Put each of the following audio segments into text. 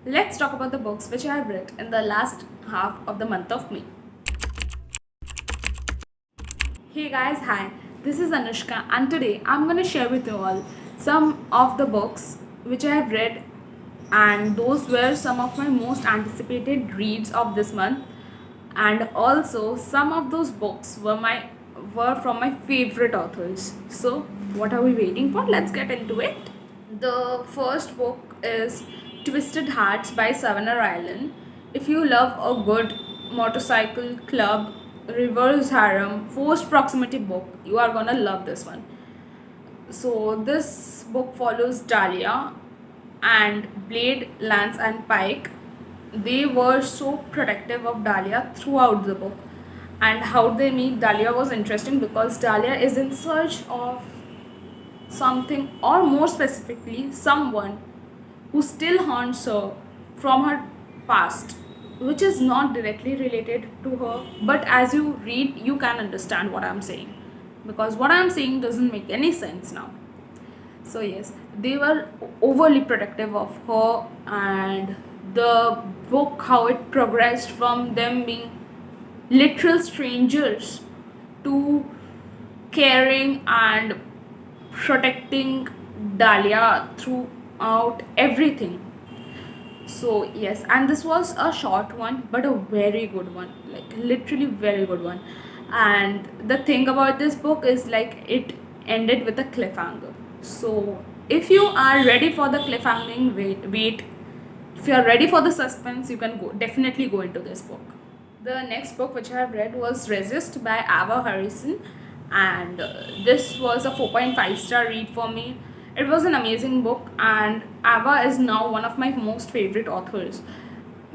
Let's talk about the books which I have read in the last half of the month of May. Hey guys, hi. This is Anushka and today I'm going to share with you all some of the books which I have read, and those were some of my most anticipated reads of this month, and also some of those books were from my favorite authors. So, what are we waiting for? Let's get into it. The first book is Twisted Hearts by Savannah Rylan. If you love a good motorcycle club, reverse harem, forced proximity book, you are gonna love this one. So, this book follows Dahlia and Blade, Lance, and Pike. They were so protective of Dahlia throughout the book. And how they meet Dahlia was interesting because Dahlia is in search of something, or more specifically, someone who still haunts her from her past, which is not directly related to her. But as you read, you can understand what I'm saying, because what I'm saying doesn't make any sense now. So, yes, they were overly protective of her, and the book, how it progressed from them being literal strangers to caring and protecting Dahlia throughout everything. So, yes, and this was a short one, but a very good one, like literally very good one. And the thing about this book is like it ended with a cliffhanger. So, if you are ready for the cliffhanging, wait. If you are ready for the suspense, you can definitely go into this book. The next book which I have read was Resist by Ava Harrison, and this was a 4.5-star read for me. It was an amazing book, and Ava is now one of my most favorite authors,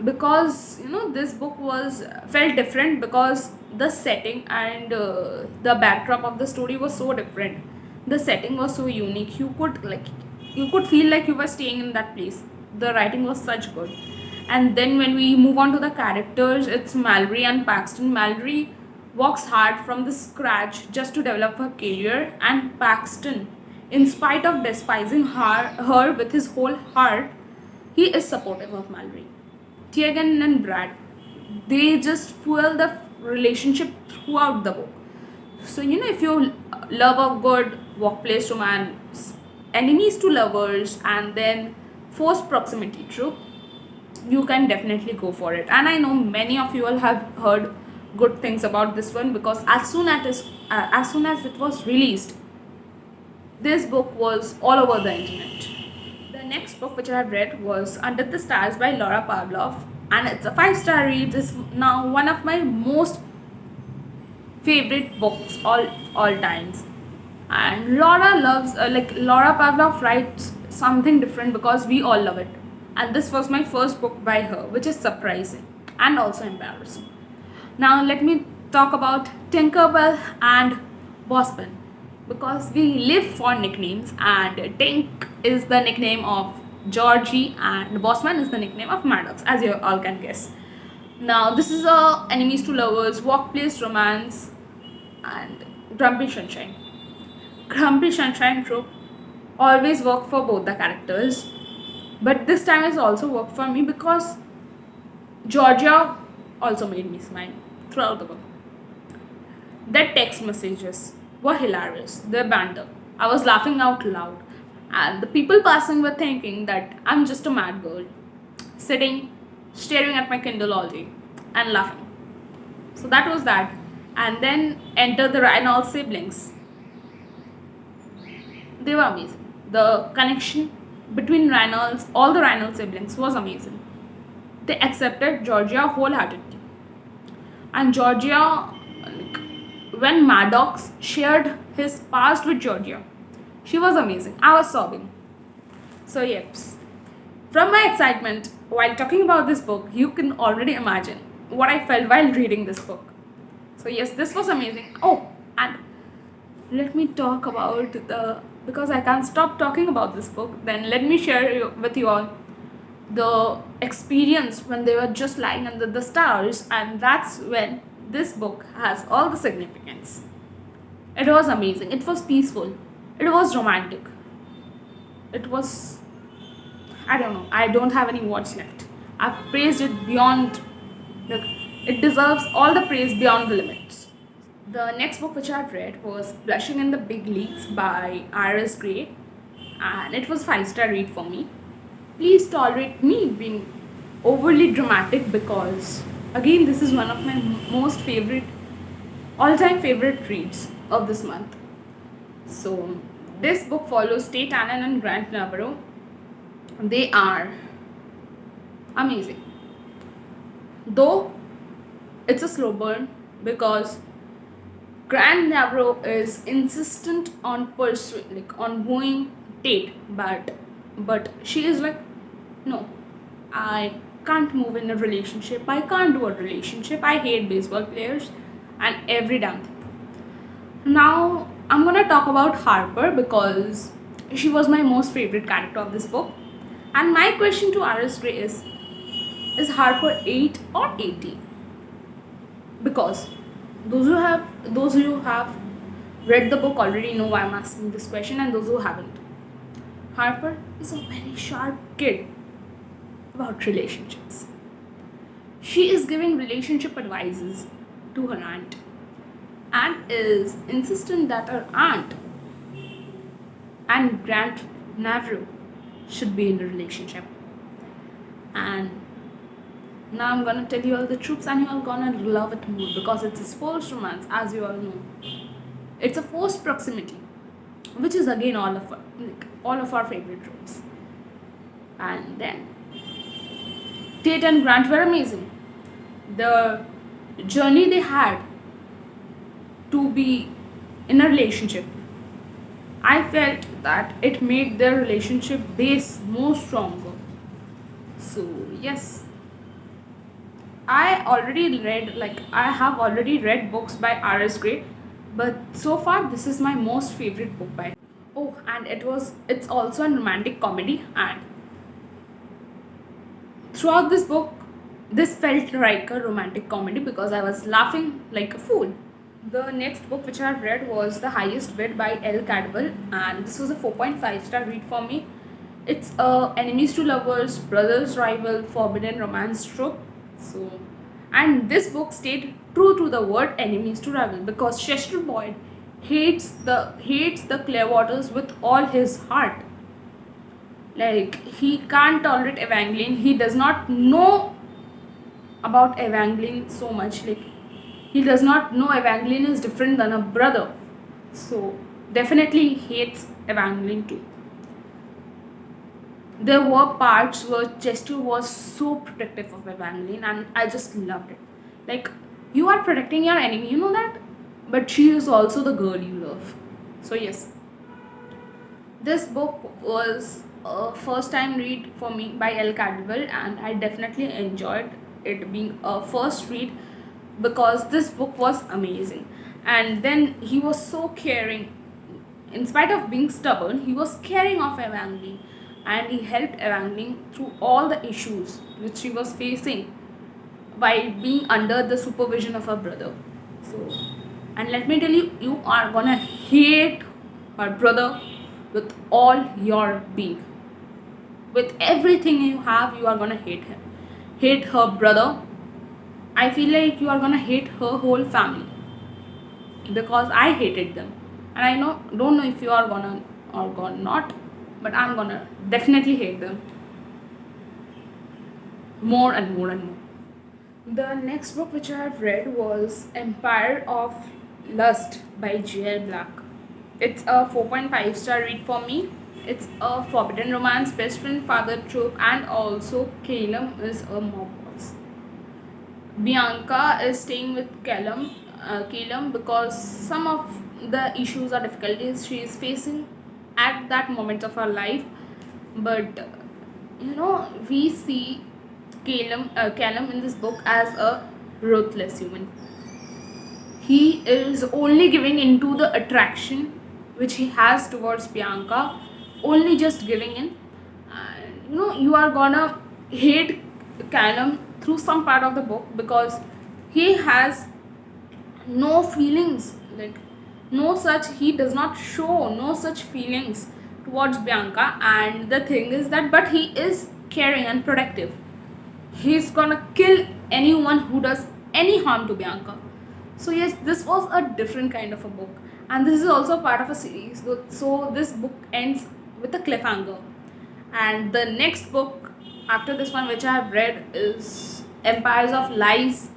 because this book was felt different because the setting and the backdrop of the story was so different. The setting was so unique. You could feel like you were staying in that place. The writing was such good. And then when we move on to the characters, it's Mallory and Paxton. Mallory works hard from the scratch just to develop her career, and Paxton, in spite of despising her with his whole heart, he is supportive of Mallory. Tegan and Brad, they just fuel the relationship throughout the book. So, if you love a good workplace romance, enemies to lovers, and then forced proximity trope, you can definitely go for it. And I know many of you all have heard good things about this one, because as soon as it was released, this book was all over the internet. The next book which I have read was Under the Stars by Laura Pavlov, and it's a 5-star read. It's now one of my most favorite books all times. And Laura Pavlov writes something different because we all love it. And this was my first book by her, which is surprising and also embarrassing. Now let me talk about Tinkerbell and Bossman, because we live for nicknames, and Tink is the nickname of Georgie and Bossman is the nickname of Maddox, as you all can guess. Now this is a enemies to lovers, workplace romance, and Grumpy Sunshine. Grumpy Sunshine trope always worked for both the characters, but this time it's also worked for me because Georgia also made me smile throughout the book. Their text messages were hilarious. Their banter, I was laughing out loud, and the people passing were thinking that I'm just a mad girl, sitting, staring at my Kindle all day, and laughing. So that was that. And then enter the Reynolds siblings. They were amazing. The connection between all the Reynolds siblings was amazing. They accepted Georgia wholeheartedly. And Georgia, when Maddox shared his past with Georgia, she was amazing. I was sobbing. So, yes. From my excitement while talking about this book, you can already imagine what I felt while reading this book. So, yes, this was amazing. Oh, and let me talk about because I can't stop talking about this book, then let me share with you all the experience when they were just lying under the stars, and that's when this book has all the significance. It was amazing. It was peaceful. It was romantic. It was I don't know, I don't have any words left. I've praised it beyond, look, it deserves all the praise beyond the limits. The next book which I've read was Blushing in the Big Leagues by Iris Gray, and it was 5-star read for me. Please tolerate me being overly dramatic because again this is one of my most favorite, all-time favorite reads of this month. So this book follows Tate Allen and Grant Navarro. They are amazing, though it's a slow burn because Grant Navarro is insistent on on wooing Tate, but she is like, no, I can't move in a relationship. I can't do a relationship. I hate baseball players and every damn thing. Now I'm gonna talk about Harper because she was my most favorite character of this book. And my question to Iris Gray is Harper 8 or 80? Because those who have read the book already know why I'm asking this question, and those who haven't. Harper is a very sharp kid about relationships. She is giving relationship advices to her aunt and is insistent that her aunt and Grant Navarro should be in a relationship. And now I'm gonna tell you all the truths and you're gonna love it more because it's a sports romance, as you all know. It's a forced proximity, which is again all of our favorite tropes. And then Tate and Grant were amazing. The journey they had to be in a relationship, I felt that it made their relationship base more stronger. So yes, I have already read books by Iris Gray, but so far this is my most favorite book by her. Oh, and it's also a romantic comedy, and throughout this book this felt like a romantic comedy because I was laughing like a fool. The next book which I have read was The Highest Bid by L. Cadwell, and this was a 4.5-star read for me. It's a enemies to lovers, brothers rival, forbidden romance trope. So, and this book stayed true to the word enemies to rival because Chester Boyd hates the Clearwaters with all his heart. Like, he can't tolerate Evangeline. He does not know about Evangeline so much. Like, he does not know Evangeline is different than a brother. So definitely he hates Evangeline too. There were parts where Chester was so protective of Evangeline and I just loved it. Like, you are protecting your enemy, you know that? But she is also the girl you love. So yes, this book was a first time read for me by L. Cadwell and I definitely enjoyed it being a first read because this book was amazing. And then he was so caring. In spite of being stubborn, he was caring of Evangeline and he helped Evangeline through all the issues which she was facing while being under the supervision of her brother. So, and let me tell you, you are gonna hate her brother with all your being. With everything you have, you are gonna hate him. Hate her brother. I feel like you are gonna hate her whole family because I hated them, and I don't know if you are gonna or gonna not, but I'm gonna definitely hate them more and more and more. The next book which I have read was Empire of Lust by J.L. Black. It's a 4.5-star read for me. It's a forbidden romance, best friend father trope, and also Calum is a mob boss. Bianca is staying with Calum because some of the issues or difficulties she is facing at that moment of her life. But we see Callum in this book as a ruthless human. He is only giving into the attraction which he has towards Bianca, only just giving in. And you are gonna hate Callum through some part of the book because he has no feelings, he does not show no such feelings towards Bianca, and the thing is that, but he is caring and protective. He's gonna kill anyone who does any harm to Bianca. So yes, this was a different kind of a book, and this is also part of a series. So this book ends with a cliffhanger, and the next book after this one, which I have read, is Empires of Lies,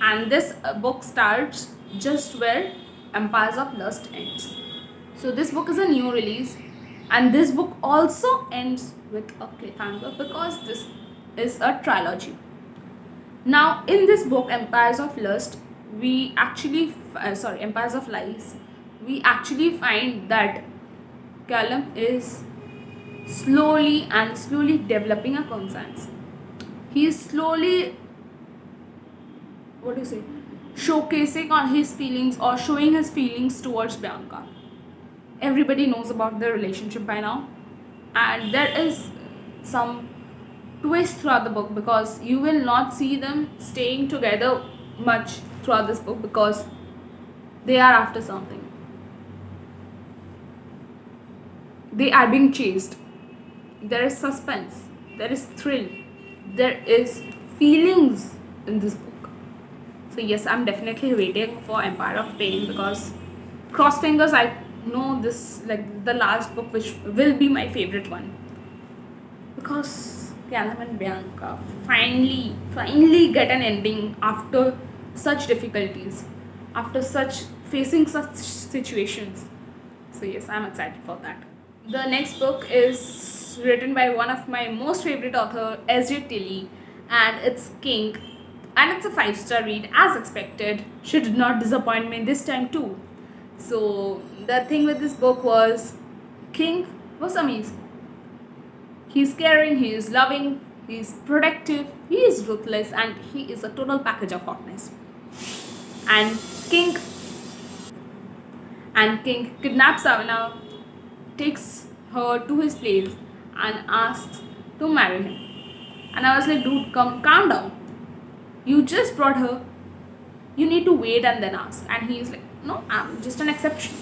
and this book starts just where Empires of Lust ends. So this book is a new release, and this book also ends with a cliffhanger because this is a trilogy. Now, in this book, Empires of Lust, we actually, Empires of Lies, we actually find that Callum is slowly developing a conscience. He is slowly, what do you say, showcasing on his feelings or showing his feelings towards Bianca. Everybody knows about their relationship by now, and there is some twist throughout the book because you will not see them staying together much throughout this book because they are after something. They are being chased. There is suspense, there is thrill, there is feelings in this book. So yes, I'm definitely waiting for Empire of Pain because cross fingers, I know this like the last book which will be my favorite one because Callum and Bianca finally get an ending after such difficulties, after such facing such situations. So yes, I'm excited for that. The next book is written by one of my most favorite author, S.J. Tilly, and it's King, and it's a 5-star read as expected. She did not disappoint me this time too. So the thing with this book was King was amazing. He's caring, he is loving, he is protective, he is ruthless, and he is a total package of hotness. And King kidnaps Savannah, takes her to his place, and asks to marry him. And I was like, dude, calm down. You just brought her. You need to wait and then ask. And he is like, no, I'm just an exception.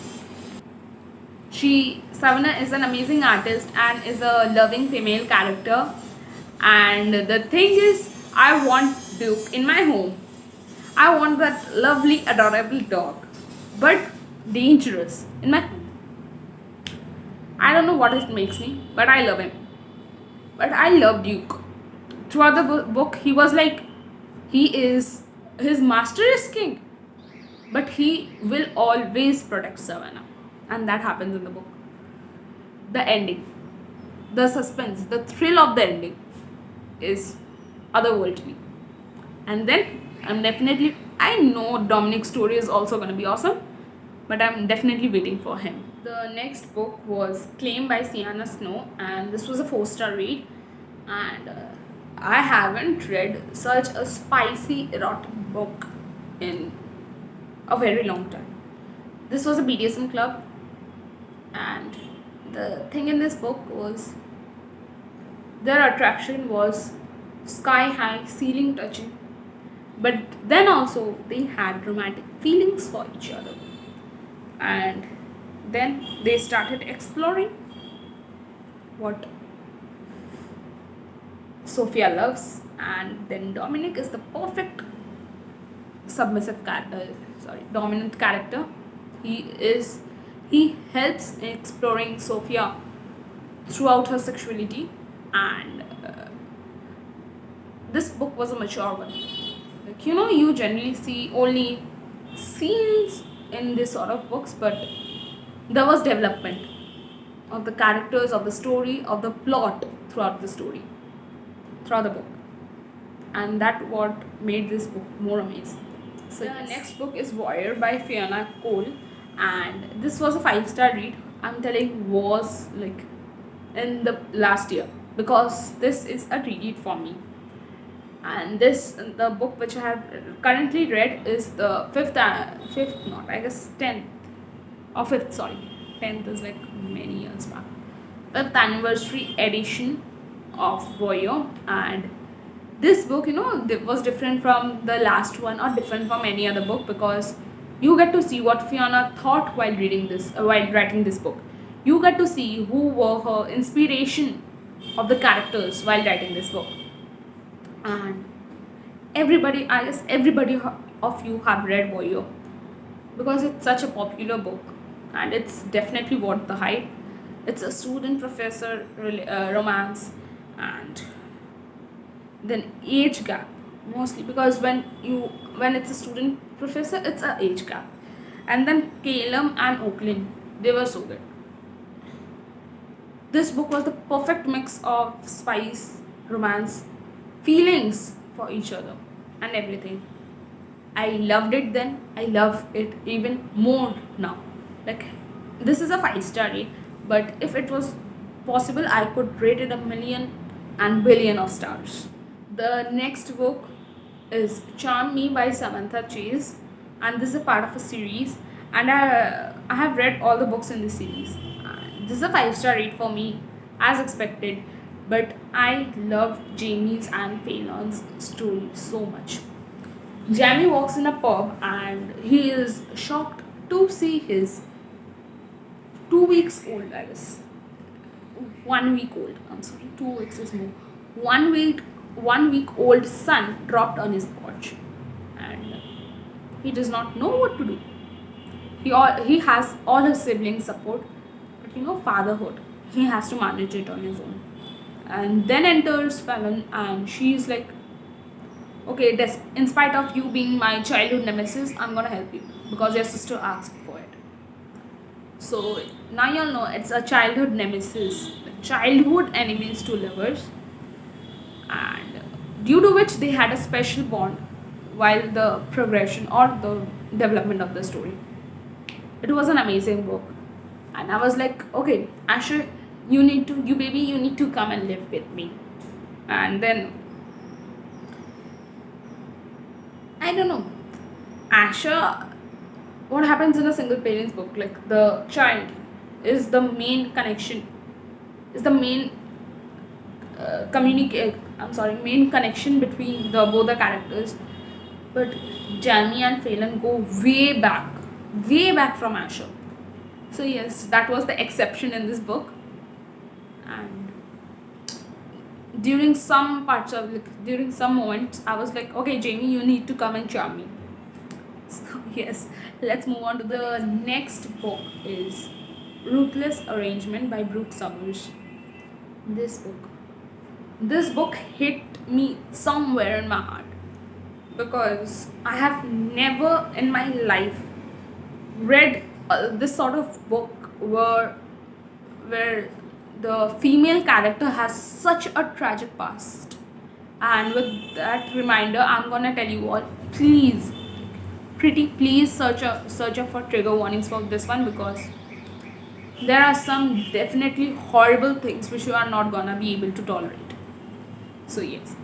Savannah is an amazing artist and is a loving female character. And the thing is, I want Duke in my home. I want that lovely, adorable dog, but dangerous in my home. I don't know what it makes me, but I love him. But I love Duke. Throughout the book, he was like, his master is king, but he will always protect Savannah. And that happens in the book. The ending, the suspense, the thrill of the ending is otherworldly. And then I know Dominic's story is also going to be awesome, but I'm definitely waiting for him. The next book was Claim by Sienna Snow, and this was a 4-star read. And I haven't read such a spicy erotic book in a very long time. This was a BDSM club, and the thing in this book was their attraction was sky high, ceiling touching, but then also they had romantic feelings for each other. And then they started exploring what Sophia loves, and then Dominic is the perfect dominant character. He helps in exploring Sophia throughout her sexuality, and this book was a mature one. Like, you generally see only scenes in this sort of books, but there was development of the characters, of the story, of the plot throughout the book, and that what made this book more amazing. So the next book is Warrior by Fiona Cole, and this was a 5-star read. I'm telling, was like in the last year, because this is a read for me. And the book which I have currently read is the 10th or 5th, sorry, 10th is like many years back, 5th anniversary edition of Warrior. And this book, was different from the last one or different from any other book, because you get to see what Fiona thought while writing this book. You get to see who were her inspiration of the characters while writing this book. And everybody, I guess everybody of you have read Warrior because it's such a popular book and it's definitely worth the hype. It's a student professor romance, and then age gap mostly, because when it's a student professor, it's a age gap. And then Calum and Oakland, they were so good. This book was the perfect mix of spice, romance, feelings for each other, and everything. I loved it then. I love it even more now. Like, this is a 5-star rate, but if it was possible, I could rate it a million and billion of stars. The next book is Charm Me by Samantha Chase, and this is a part of a series. And I have read all the books in this series. This is a 5-star rate for me, as expected. But I love Jamie's and Phelan's story so much. Jamie walks in a pub and he is shocked to see his 2 weeks old, I guess. 1 week old. I'm sorry, 2 weeks is more. 1 week old son dropped on his porch, and he does not know what to do. He has all his siblings' support, but fatherhood, he has to manage it on his own. And then enters Fallon, and she's like, okay, in spite of you being my childhood nemesis, I'm gonna help you because your sister asked for it. So now y'all know it's a childhood nemesis, childhood enemies to lovers, and due to which they had a special bond while the progression or the development of the story. It was an amazing book, and I was like, okay, Asher, you need to come and live with me. And then I don't know, Asher, what happens in a single parent's book, like the child is the main connection, is the main main connection between both the characters. But Jamie and Phelan go way back from Asher. So yes, that was the exception in this book. And during some moments, I was like, okay, Jamie, you need to come and charm me. So yes, let's move on to the next book. Is Ruthless Arrangement by Brooke Summers. This book hit me somewhere in my heart because I have never in my life read this sort of book where the female character has such a tragic past. And with that reminder, I'm gonna tell you all, please search up for trigger warnings for this one, because there are some definitely horrible things which you are not gonna be able to tolerate. So yes,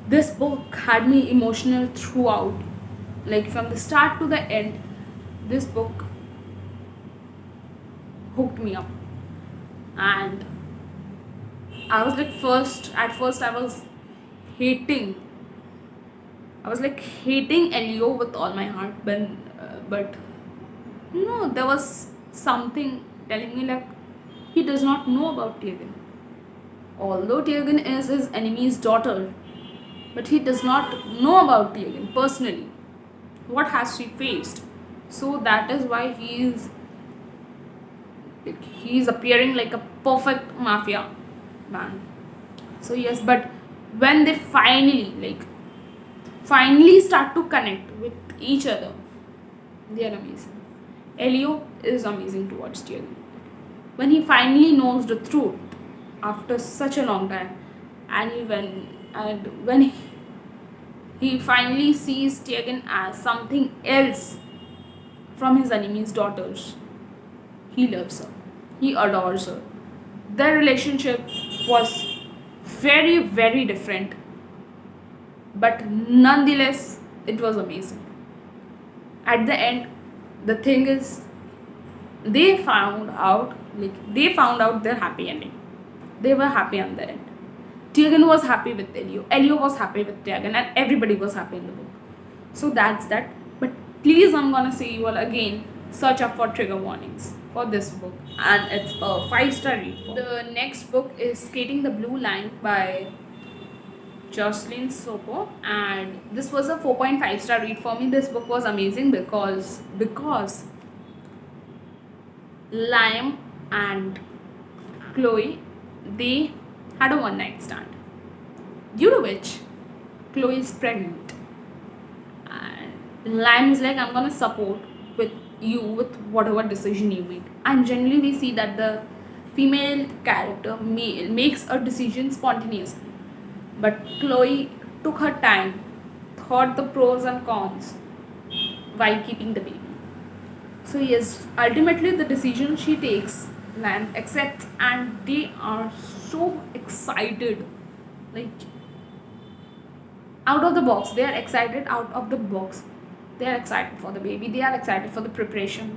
this book had me emotional throughout, like from the start to the end. This book hooked me up, and I was like, at first I was hating Elio with all my heart, but there was something telling me like he does not know about Tegan. Although Tegan is his enemy's daughter, but he does not know about Tegan personally. What has she faced? So that is why he's appearing like a perfect mafia man. So yes, but when they finally start to connect with each other, they are amazing. Elio is amazing towards Tegan. When he finally knows the truth after such a long time, and when he finally sees Tegan as something else from his enemy's daughters, he loves her. He adores her. Their relationship was very, very different, but nonetheless, it was amazing. At the end, the thing is, they found out their happy ending. They were happy on the end. Tegan was happy with Elio. Elio was happy with Tegan, and everybody was happy in the book. So that's that. But please, I'm gonna say you all again, search up for trigger warnings. for this book, and it's a 5-star read. The next book is Skating the Blue Line by Jocelyn Sopo, and this was a 4.5-star read for me. This book was amazing because Liam and Chloe, they had a one night stand, due to which Chloe is pregnant, and Liam is like, I'm gonna support with you with whatever decision you make. And generally we see that the female character makes a decision spontaneously, but Chloe took her time, thought the pros and cons while keeping the baby. So yes, ultimately the decision she takes, Liam accepts, and they are so excited, like out of the box. They are excited out of the box. They are excited for the baby. They are excited for the preparation.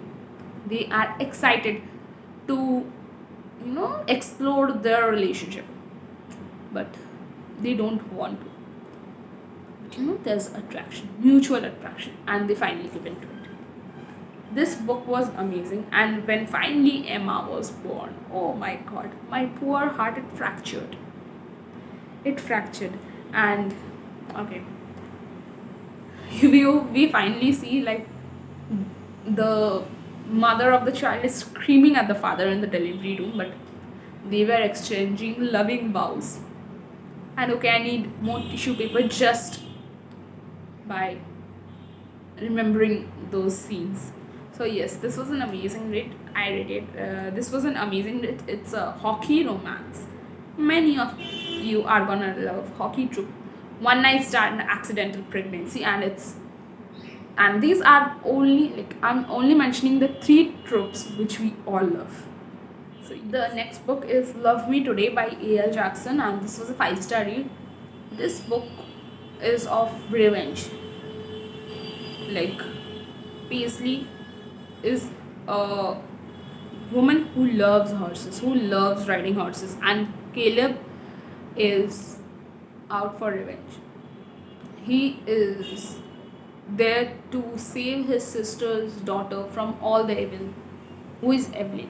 They are excited to, explore their relationship, but they don't want to. But there's attraction, mutual attraction, and they finally give into it. This book was amazing, and when finally Emma was born, oh my god, my poor heart, it fractured. It fractured, and okay, we finally see like the mother of the child is screaming at the father in the delivery room, but they were exchanging loving vows. And okay, I need more tissue paper just by remembering those scenes. So yes, this was an amazing read. I read it. This was an amazing read. It's a hockey romance. Many of you are gonna love hockey troop, one night stand, accidental pregnancy, and these are only, like, I'm only mentioning the 3 tropes which we all love. So the next book is Love Me Today by A.L. Jackson, and this was a 5-star read. This book is of revenge. Like, Paisley is a woman who loves horses, who loves riding horses, and Caleb is out for revenge. He is there to save his sister's daughter from all the evil. Who is Evelyn?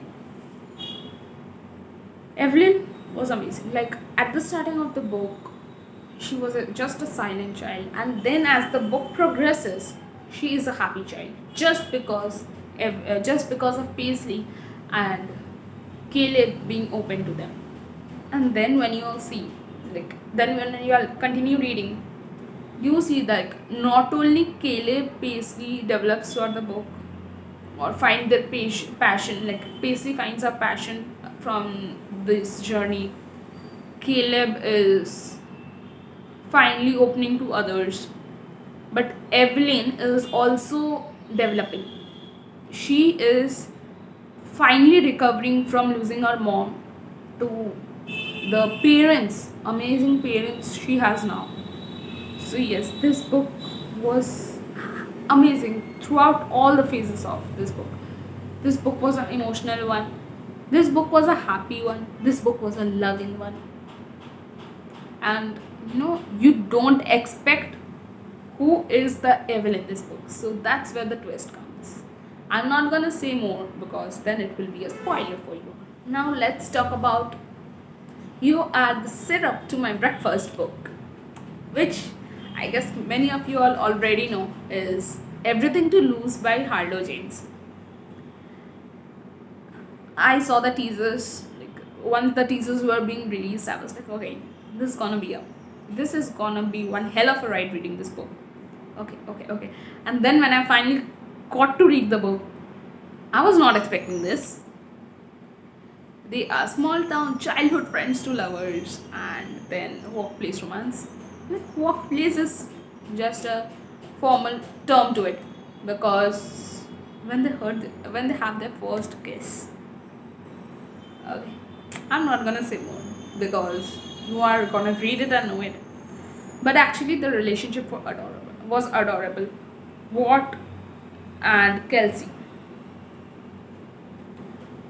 Evelyn was amazing. Like, at the starting of the book, she was just a silent child, and then as the book progresses, she is a happy child, just because of Paisley and Caleb being open to them. And then when you all see, then when you all continue reading, you see that not only Caleb, Paisley develops throughout the book or find their passion, like Paisley finds her passion from this journey. Caleb is finally opening to others, but Evelyn is also developing. She is finally recovering from losing her mom to the amazing parents she has now. So yes, this book was amazing throughout all the phases of this book. This book was an emotional one. This book was a happy one. This book was a loving one. And you don't expect who is the evil in this book. So that's where the twist comes. I'm not gonna say more because then it will be a spoiler for you. Now let's talk about You Are the Syrup to My Breakfast book, which I guess many of you all already know is Everything to Lose by Harlow James. I saw the teasers, once the teasers were being released, I was like, okay, this is gonna be one hell of a ride reading this book. Okay. And then when I finally got to read the book, I was not expecting this. They are small town childhood friends to lovers, and then workplace romance. Workplace is just a formal term to it, because when they have their first kiss, okay, I'm not gonna say more because you are gonna read it and know it. But actually, the relationship was adorable. Watt and Kelsey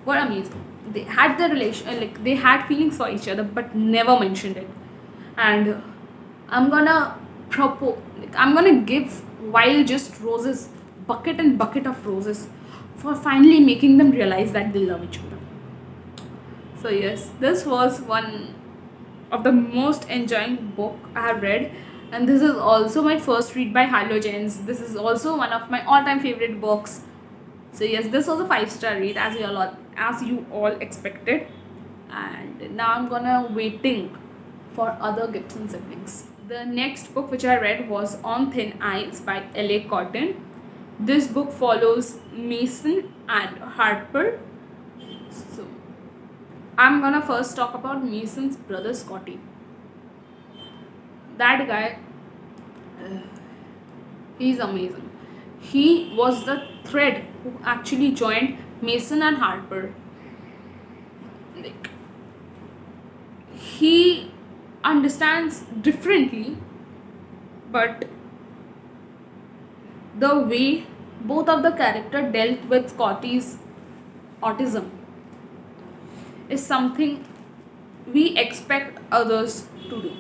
were amazing. They had the relation, they had feelings for each other, but never mentioned it. And I'm gonna give Wild Just Roses, bucket and bucket of roses for finally making them realize that they love each other. So yes, this was one of the most enjoying book I have read, and this is also my first read by Halogens. This is also one of my all-time favorite books. So yes, this was a 5-star read as you all expected, and now I'm gonna waiting for other Gibson siblings. The next book which I read was On Thin Ice by L.A. Cotton. This book follows Mason and Harper. So I'm gonna first talk about Mason's brother Scotty. That guy, he's amazing. He was the thread who actually joined Mason and Harper. Like, he understands differently, but the way both of the character dealt with Scotty's autism is something we expect others to do.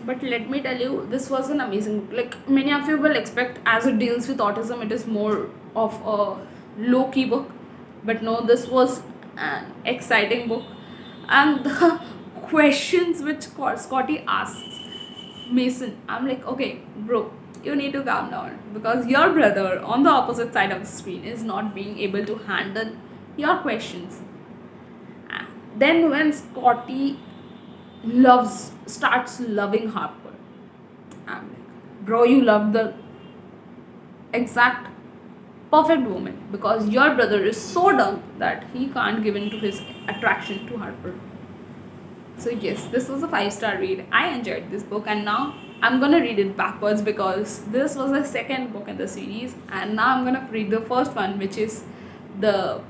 But let me tell you, this was an amazing book. Like, many of you will expect, as it deals with autism, it is more of a low-key book. But no, this was an exciting book. And the questions which Scotty asks Mason, I'm like, okay, bro, you need to calm down, because your brother on the opposite side of the screen is not being able to handle your questions. Then when Scotty starts loving Harper, I'm like, bro, you love the exact perfect woman, because your brother is so dumb that he can't give in to his attraction to Harper. So yes, this was a 5-star read. I enjoyed this book, and now I'm gonna read it backwards because this was the second book in the series, and now I'm gonna read the first one, which is Break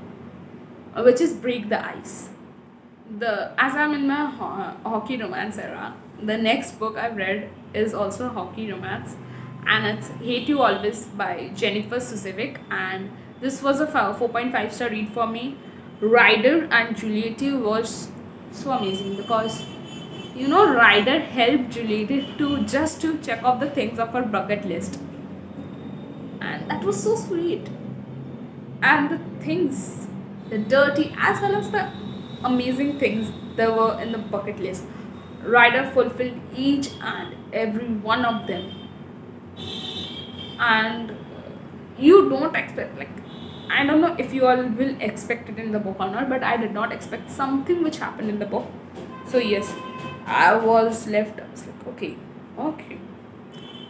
the Ice. As I'm in my hockey romance era, the next book I've read is also a hockey romance, and it's Hate You Always by Jennifer Susevic, and this was a 4.5-star read for me. Ryder and Juliet was so amazing, because Ryder helped Juliet to check off the things of her bucket list, and that was so sweet. And the dirty as well as the amazing things there were in the bucket list, Ryder fulfilled each and every one of them. And you don't expect, like, I don't know if you all will expect it in the book or not, but I did not expect something which happened in the book. So yes, I was like, okay,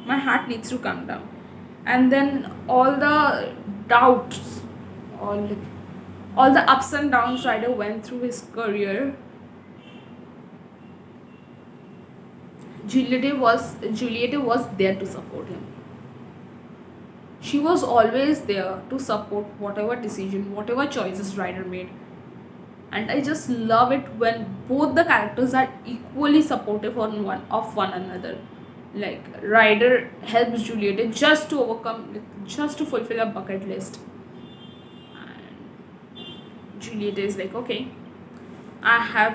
my heart needs to calm down. And then all the doubts, all the ups and downs Ryder went through his career, Juliet was there to support him. She was always there to support whatever decision, whatever choices Ryder made. And I just love it when both the characters are equally supportive of one another. Like, Ryder helps Juliet just to fulfill a bucket list. And Juliet is like, okay, I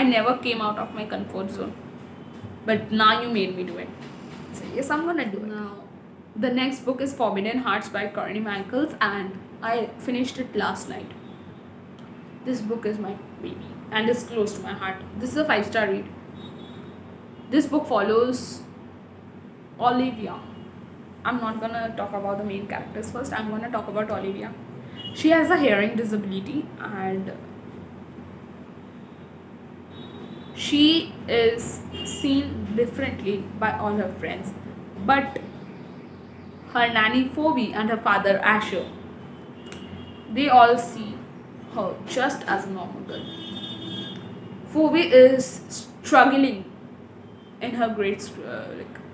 never came out of my comfort zone, but now you made me do it. So yes, I'm gonna do it. Now, the next book is Forbidden Hearts by Courtney Michaels, and I finished it last night. This book is my baby and is close to my heart. This is a 5-star read. This book follows Olivia. I'm not gonna talk about the main characters first. I'm gonna talk about Olivia. She has a hearing disability, and she is seen differently by all her friends. But her nanny Phoebe and her father Asher, they all see her just as a normal girl. Phoebe is struggling in her grades,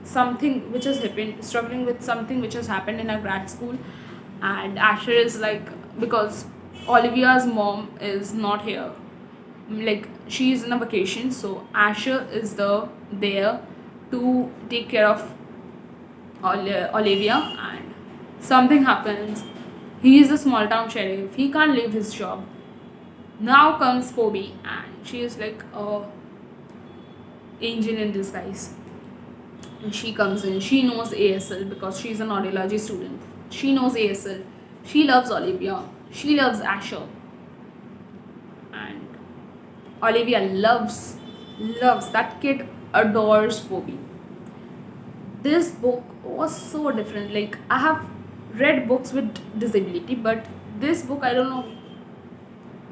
struggling with something which has happened in her grad school, and Asher is like, because Olivia's mom is not here, like, she is in a vacation, so Asher is there to take care of Olivia, and something happens. He is a small town sheriff. He can't leave his job. Now comes Phoebe, and she is like a angel in disguise. And she comes in. She knows ASL because she's an audiology student. She knows ASL. She loves Olivia. She loves Asher. And Olivia loves that kid, adores Bobby. This book was so different. Like, I have read books with disability, but this book, I don't know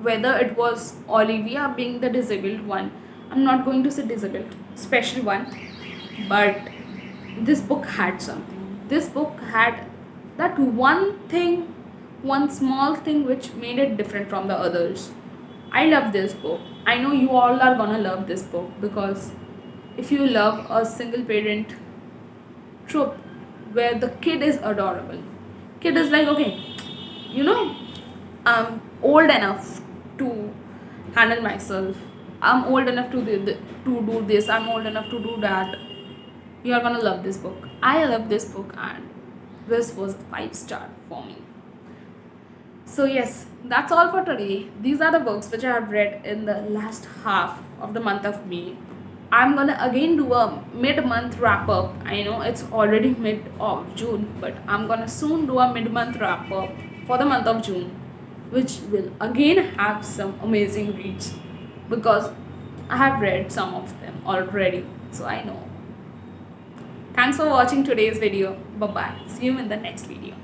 whether it was Olivia being the disabled one. I'm not going to say disabled, special one, but this book had something. This book had that one thing, one small thing which made it different from the others. I love this book. I know you all are gonna love this book, because if you love a single parent trope where the kid is adorable, kid is like, okay, you know, I'm old enough to handle myself. I'm old enough to do this. I'm old enough to do that. You are gonna love this book. I love this book, and this was a 5-star for me. So yes, that's all for today. These are the books which I have read in the last half of the month of May. I'm gonna again do a mid-month wrap up. I know it's already mid of June, but I'm gonna soon do a mid-month wrap up for the month of June, which will again have some amazing reads, because I have read some of them already, so I know. Thanks for watching today's video. Bye bye. See you in the next video.